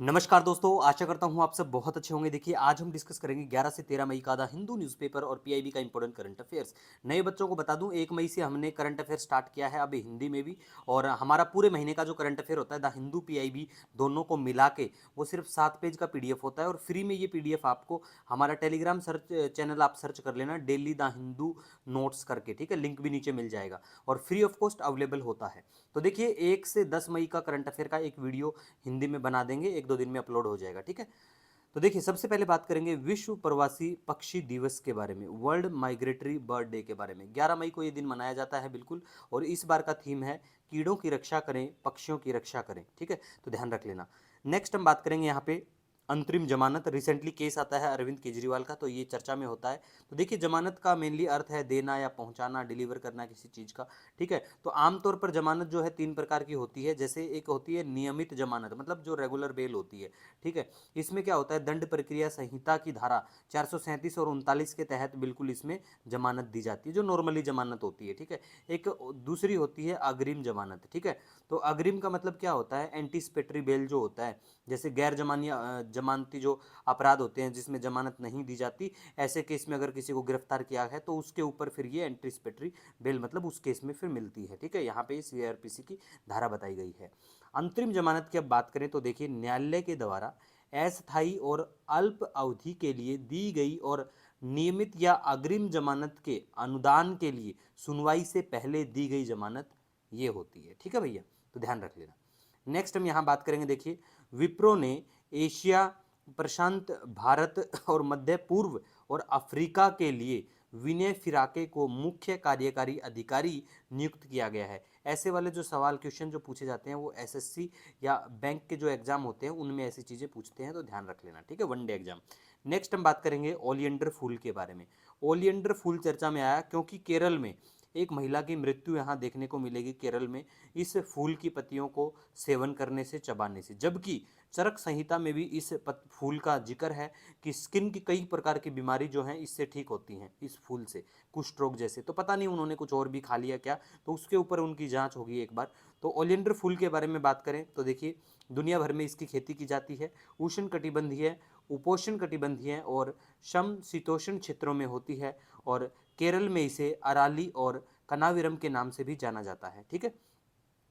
नमस्कार दोस्तों, आशा करता हूँ आप सब बहुत अच्छे होंगे। देखिए, आज हम डिस्कस करेंगे 11 से 13 मई का द हिंदू न्यूज़पेपर और पीआईबी का इंपॉर्टेंट करंट अफेयर्स। नए बच्चों को बता दूं, 1 मई से हमने करंट अफेयर स्टार्ट किया है अब हिंदी में भी। और हमारा पूरे महीने का जो करंट अफेयर होता है द हिंदू पीआईबी दोनों को मिला के वो सिर्फ 7 पेज का पीडीएफ होता है। और फ्री में ये पीडीएफ आपको हमारा टेलीग्राम सर्च चैनल आप सर्च कर लेना, डेली द हिंदू नोट्स करके, ठीक है। लिंक भी नीचे मिल जाएगा और फ्री ऑफ कॉस्ट अवेलेबल होता है। तो देखिए, 1 से 10 मई का करंट अफेयर का एक वीडियो हिंदी में बना देंगे, 1-2 दिन में अपलोड हो जाएगा, ठीक है। तो देखिए, सबसे पहले बात करेंगे विश्व प्रवासी पक्षी दिवस के बारे में, वर्ल्ड माइग्रेटरी बर्ड डे के बारे में। 11 मई को ये दिन मनाया जाता है बिल्कुल। और इस बार का थीम है कीड़ों की रक्षा करें, पक्षियों की रक्षा करें, ठीक है। तो ध्यान रख लेना। नेक्स्ट हम बात करेंगे यहाँ पे अंतरिम जमानत। रिसेंटली केस आता है अरविंद केजरीवाल का, तो ये चर्चा में होता है। तो देखिए, जमानत का मेनली अर्थ है देना या पहुंचाना, डिलीवर करना किसी चीज़ का, ठीक है। तो आमतौर पर जमानत जो है 3 प्रकार की होती है। जैसे एक होती है नियमित जमानत, मतलब जो रेगुलर बेल होती है, ठीक है। इसमें क्या होता है, दंड प्रक्रिया संहिता की धारा 437 और 39 के तहत बिल्कुल इसमें जमानत दी जाती है, जो नॉर्मली जमानत होती है, ठीक है। एक दूसरी होती है अग्रिम जमानत, ठीक है। तो अग्रिम का मतलब क्या होता है, एंटीसिपेटरी बेल जो होता है, जैसे गैर जमानती जो अपराध होते हैं जिसमें जमानत नहीं दी जाती, ऐसे केस में अगर किसी को गिरफ्तार किया है तो उसके ऊपर फिर ये एंटीसिपेटरी बेल मतलब उस केस में फिर मिलती है, ठीक है। यहाँ पे सीआरपीसी की धारा बताई गई है। अंतरिम जमानत की अब बात करें तो देखिए, न्यायालय के द्वारा अस्थायी और अल्प अवधि के लिए दी गई और नियमित या अग्रिम जमानत के अनुदान के लिए सुनवाई से पहले दी गई जमानत ये होती है, ठीक है भैया। तो ध्यान रख लेना। नेक्स्ट हम यहाँ बात करेंगे। देखिए, विप्रो ने एशिया, प्रशांत, भारत और मध्य पूर्व और अफ्रीका के लिए विनय फिराके को मुख्य कार्यकारी अधिकारी नियुक्त किया गया है। ऐसे वाले जो सवाल क्वेश्चन जो पूछे जाते हैं वो एसएससी या बैंक के जो एग्जाम होते हैं उनमें ऐसी चीज़ें पूछते हैं, तो ध्यान रख लेना, ठीक है, वनडे एग्जाम। नेक्स्ट हम बात करेंगे ओलियंडर फूल के बारे में। ओलियंडर फूल चर्चा में आया क्योंकि केरल में एक महिला की मृत्यु यहाँ देखने को मिलेगी, केरल में, इस फूल की पत्तियों को सेवन करने से, चबाने से। जबकि चरक संहिता में भी इस फूल का जिक्र है कि स्किन की कई प्रकार की बीमारी जो हैं इससे ठीक होती हैं, इस फूल से, कुष्ठ रोग जैसे। तो पता नहीं उन्होंने कुछ और भी खा लिया क्या, तो उसके ऊपर उनकी जांच होगी एक बार। तो ओलियंडर फूल के बारे में बात करें तो देखिए, दुनिया भर में इसकी खेती की जाती है। उष्ण कटिबंधीय, उपोष्ण कटिबंधीय और समशीतोष्ण क्षेत्रों में होती है। और केरल में इसे अराली और कनाविरम के नाम से भी जाना जाता है, ठीक है।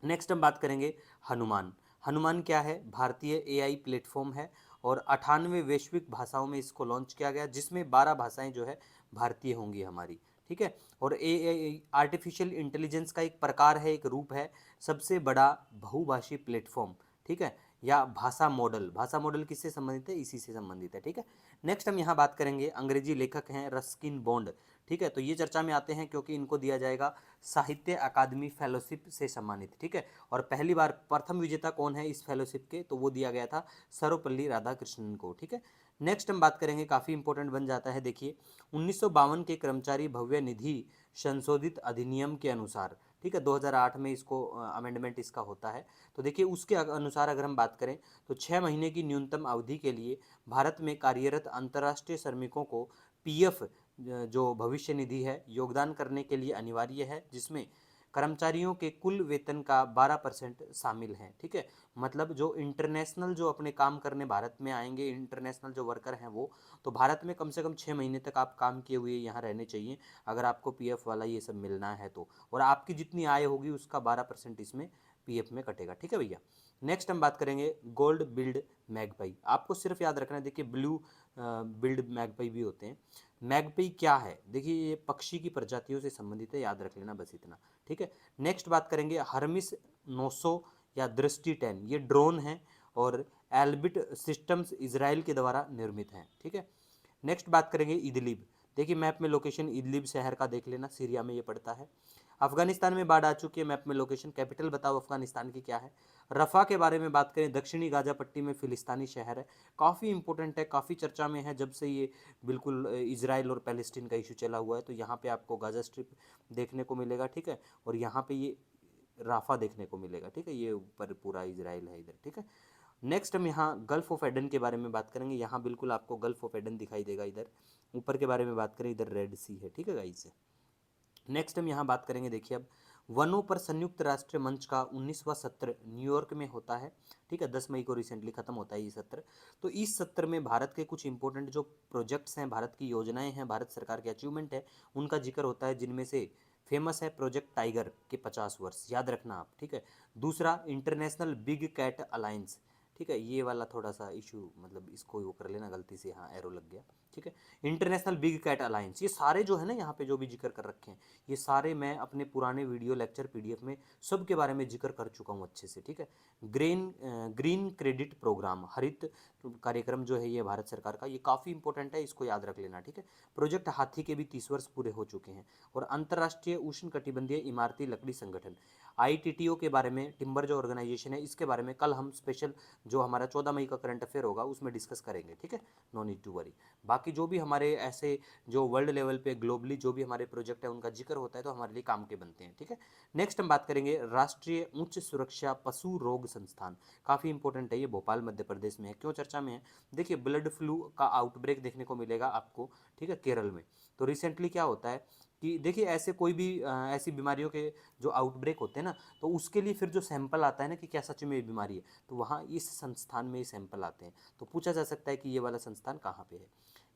नेक्स्ट हम बात करेंगे हनुमान। हनुमान क्या है, भारतीय एआई प्लेटफॉर्म है और 98 वैश्विक भाषाओं में इसको लॉन्च किया गया, जिसमें 12 भाषाएं जो है भारतीय होंगी हमारी, ठीक है। और ए आर्टिफिशियल इंटेलिजेंस का एक प्रकार है, एक रूप है, सबसे बड़ा बहुभाषी प्लेटफॉर्म, ठीक है। या भाषा मॉडल, भाषा मॉडल किससे संबंधित है, इसी से संबंधित है, ठीक है। नेक्स्ट हम यहाँ बात करेंगे, अंग्रेजी लेखक हैं रस्किन बॉन्ड, ठीक है। तो ये चर्चा में आते हैं क्योंकि इनको दिया जाएगा साहित्य अकादमी फेलोशिप से सम्मानित, ठीक है। और पहली बार प्रथम विजेता कौन है इस फेलोशिप के, तो वो दिया गया था सर्वपल्ली राधाकृष्णन को, ठीक है। नेक्स्ट हम बात करेंगे, काफ़ी इंपॉर्टेंट बन जाता है। देखिए, 1952 के कर्मचारी भव्य निधि संशोधित अधिनियम के अनुसार, ठीक है, 2008 में इसको अमेंडमेंट इसका होता है। तो देखिए, उसके अनुसार अगर हम बात करें तो 6 महीने की न्यूनतम अवधि के लिए भारत में कार्यरत अंतर्राष्ट्रीय श्रमिकों को पीएफ जो भविष्य निधि है योगदान करने के लिए अनिवार्य है, जिसमें कर्मचारियों के कुल वेतन का 12% शामिल है, ठीक है। मतलब जो इंटरनेशनल जो अपने काम करने भारत में आएंगे, इंटरनेशनल जो वर्कर हैं वो, तो भारत में कम से कम 6 महीने तक आप काम किए हुए यहाँ रहने चाहिए अगर आपको पीएफ वाला ये सब मिलना है तो। और आपकी जितनी आय होगी उसका 12% इसमें पीएफ में कटेगा, ठीक है भैया। नेक्स्ट हम बात करेंगे गोल्ड बिल्ड मैगपाई। आपको सिर्फ याद रखना है, देखिए, ब्लू बिल्ड मैगपाई भी होते हैं। मैगपी क्या है, देखिए, ये पक्षी की प्रजातियों से संबंधित है, याद रख लेना बस इतना, ठीक है। नेक्स्ट बात करेंगे हर्मिस 900 या दृष्टि 10, ये ड्रोन है और एल्बिट सिस्टम्स इजराइल के द्वारा निर्मित हैं, ठीक है। नेक्स्ट बात करेंगे इदलिब। देखिए, मैप में लोकेशन इदलिब शहर का देख लेना, सीरिया में ये पड़ता है। अफगानिस्तान में बाढ़ आ चुकी है, मैप में लोकेशन। कैपिटल बताओ अफगानिस्तान की क्या है। रफ़ा के बारे में बात करें, दक्षिणी गाजा पट्टी में फिलिस्तानी शहर है, काफ़ी इंपॉर्टेंट है, काफ़ी चर्चा में है जब से ये बिल्कुल इजराइल और पैलेस्टीन का इशू चला हुआ है। तो यहाँ पे आपको गाजा स्ट्रिप देखने को मिलेगा, ठीक है। और यहाँ पे ये राफा देखने को मिलेगा, ठीक है, ये ऊपर पूरा इजराइल है इधर, ठीक है। नेक्स्ट हम यहाँ गल्फ ऑफ एडन के बारे में बात करेंगे। यहाँ बिल्कुल आपको गल्फ ऑफ एडन दिखाई देगा इधर ऊपर के बारे में बात करें, इधर रेड सी है, ठीक है गाइस। नेक्स्ट हम यहाँ बात करेंगे, देखिए, अब वनों पर संयुक्त राष्ट्र मंच का 19वां सत्र न्यूयॉर्क में होता है, ठीक है, 10 मई को रिसेंटली खत्म होता है ये सत्र। तो इस सत्र में भारत के कुछ इंपॉर्टेंट जो प्रोजेक्ट्स हैं, भारत की योजनाएं हैं, भारत सरकार के अचीवमेंट है, उनका जिक्र होता है, जिनमें से फेमस है प्रोजेक्ट टाइगर के 50 वर्ष, याद रखना आप, ठीक है। दूसरा, इंटरनेशनल बिग कैट अलायंस, ठीक है, ये वाला थोड़ा सा इशू, मतलब इसको वो कर लेना, गलती से हाँ एरो लग गया, ठीक है। इंटरनेशनल बिग कैट अलायंस, ये सारे जो है ना यहाँ पे जो भी जिक्र कर रखे हैं, ये सारे मैं अपने पुराने वीडियो लेक्चर पीडीएफ में सब के बारे में जिक्र कर चुका हूँ अच्छे से, ठीक है। ग्रीन क्रेडिट प्रोग्राम, हरित कार्यक्रम जो है ये भारत सरकार का, ये काफ़ी इंपॉर्टेंट है, इसको याद रख लेना, ठीक है। प्रोजेक्ट हाथी के भी 30 वर्ष पूरे हो चुके हैं। और अंतर्राष्ट्रीय उष्ण कटिबंधीय इमारती लकड़ी संगठन, आईटीटीओ के बारे में, टिम्बर जो ऑर्गेनाइजेशन है, इसके बारे में कल हम स्पेशल जो हमारा 14 मई का करंट अफेयर होगा उसमें डिस्कस करेंगे, ठीक है। No need to worry. बाकी जो भी हमारे ऐसे जो वर्ल्ड लेवल पे ग्लोबली जो भी हमारे प्रोजेक्ट है उनका जिक्र होता है तो हमारे लिए काम के बनते हैं, ठीक है। नेक्स्ट हम बात करेंगे राष्ट्रीय उच्च सुरक्षा पशु रोग संस्थान, काफ़ी इंपॉर्टेंट है ये, भोपाल मध्य प्रदेश में है। क्यों चर्चा में है? देखिए, ब्लड फ्लू का आउटब्रेक देखने को मिलेगा आपको, ठीक है, केरल में। तो रिसेंटली क्या होता है कि देखिए, ऐसे कोई भी ऐसी बीमारियों के जो आउटब्रेक होते हैं ना, तो उसके लिए फिर जो सैंपल आता है ना कि क्या सच में ये बीमारी है, तो वहाँ इस संस्थान में ये सैंपल आते हैं। तो पूछा जा सकता है कि ये वाला संस्थान कहाँ पे है।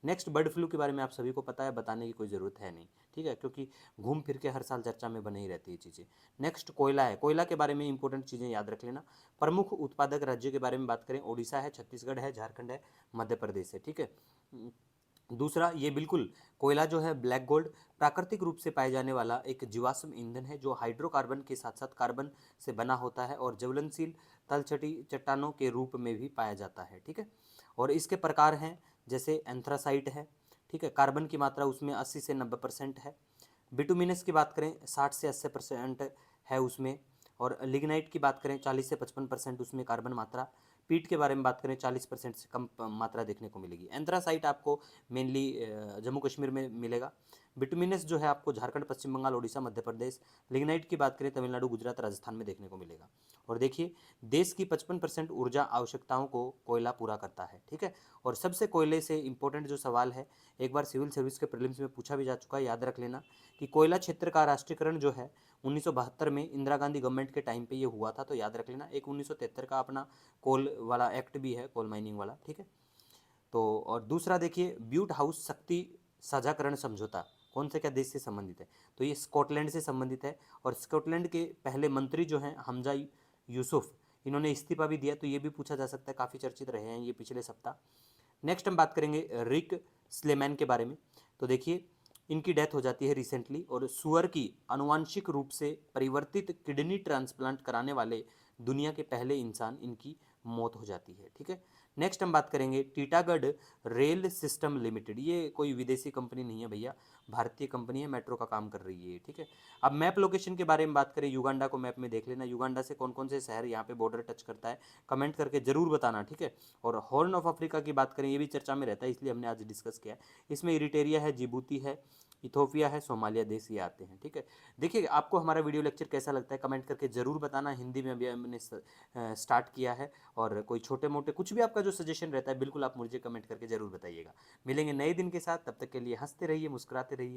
नेक्स्ट, बर्ड फ्लू के बारे में आप सभी को पता है, बताने की कोई ज़रूरत है नहीं, ठीक है, क्योंकि घूम फिर के हर साल चर्चा में बनी ही रहती है चीज़ें। नेक्स्ट, कोयला है, कोयला के बारे में इंपॉर्टेंट चीज़ें याद रख लेना। प्रमुख उत्पादक राज्य के बारे में बात करें, ओडिशा है, छत्तीसगढ़ है, झारखंड है, मध्य प्रदेश है, ठीक है। दूसरा, ये बिल्कुल कोयला जो है ब्लैक गोल्ड, प्राकृतिक रूप से पाए जाने वाला एक जीवाश्म ईंधन है जो हाइड्रोकार्बन के साथ साथ कार्बन से बना होता है और ज्वलनशील तलछटी चट्टानों के रूप में भी पाया जाता है, ठीक है। और इसके प्रकार हैं, जैसे एंथ्रासाइट है, ठीक है, कार्बन की मात्रा उसमें 80 से 90% है। बिटुमिनस की बात करें 60 से 80% है उसमें। और लिग्नाइट की बात करें 40 से 55% उसमें कार्बन मात्रा। पीट के बारे में बात करें 40% से कम मात्रा देखने को मिलेगी। एंथ्रासाइट आपको मेनली जम्मू कश्मीर में मिलेगा। बिटुमिनस जो है आपको झारखंड, पश्चिम बंगाल, उड़ीसा, मध्य प्रदेश। लिग्नाइट की बात करें तमिलनाडु, गुजरात, राजस्थान में देखने को मिलेगा। और देखिए, देश की 55% ऊर्जा आवश्यकताओं को कोयला पूरा करता है, ठीक है। और सबसे कोयले से इंपॉर्टेंट जो सवाल है, एक बार सिविल सर्विस के प्रीलिम्स में पूछा भी जा चुका है, याद रख लेना कि कोयला क्षेत्र का राष्ट्रीयकरण जो है 1972 में इंदिरा गांधी गवर्नमेंट के टाइम पे ये हुआ था, तो याद रख लेना। एक 1973 का अपना कोल वाला एक्ट भी है, कोल माइनिंग वाला, ठीक है। तो और दूसरा देखिए, ब्यूट हाउस शक्ति साझाकरण समझौता कौन से क्या देश से संबंधित है, तो ये स्कॉटलैंड से संबंधित है। और स्कॉटलैंड के पहले मंत्री जो हैं हमजा यूसुफ, इन्होंने इस्तीफा भी दिया, तो ये भी पूछा जा सकता है, काफ़ी चर्चित रहे हैं ये पिछले सप्ताह। नेक्स्ट हम बात करेंगे रिक स्लेमैन के बारे में। तो देखिए, इनकी डेथ हो जाती है रिसेंटली, और सुअर की आनुवांशिक रूप से परिवर्तित किडनी ट्रांसप्लांट कराने वाले दुनिया के पहले इंसान, इनकी मौत हो जाती है, ठीक है। नेक्स्ट हम बात करेंगे टीटागढ़ रेल सिस्टम लिमिटेड, ये कोई विदेशी कंपनी नहीं है भैया, भारतीय कंपनी है, मेट्रो का काम कर रही है, ठीक है। अब मैप लोकेशन के बारे में बात करें, युगांडा को मैप में देख लेना, युगांडा से कौन कौन से शहर यहाँ पे बॉर्डर टच करता है, कमेंट करके जरूर बताना, ठीक है। और हॉर्न ऑफ अफ्रीका की बात करें, ये भी चर्चा में रहता है, इसलिए हमने आज डिस्कस किया है। इसमें इरिटेरिया है, जिबूती है, इथोपिया है, सोमालिया देश ये आते हैं, ठीक है। देखिए, आपको हमारा वीडियो लेक्चर कैसा लगता है कमेंट करके जरूर बताना। हिंदी में अभी हमने स्टार्ट किया है, और कोई छोटे मोटे कुछ भी आपका जो सजेशन रहता है बिल्कुल आप मुझे कमेंट करके जरूर बताइएगा। मिलेंगे नए दिन के साथ, तब तक के लिए हंसते रहिए, मुस्कुराते रहिए।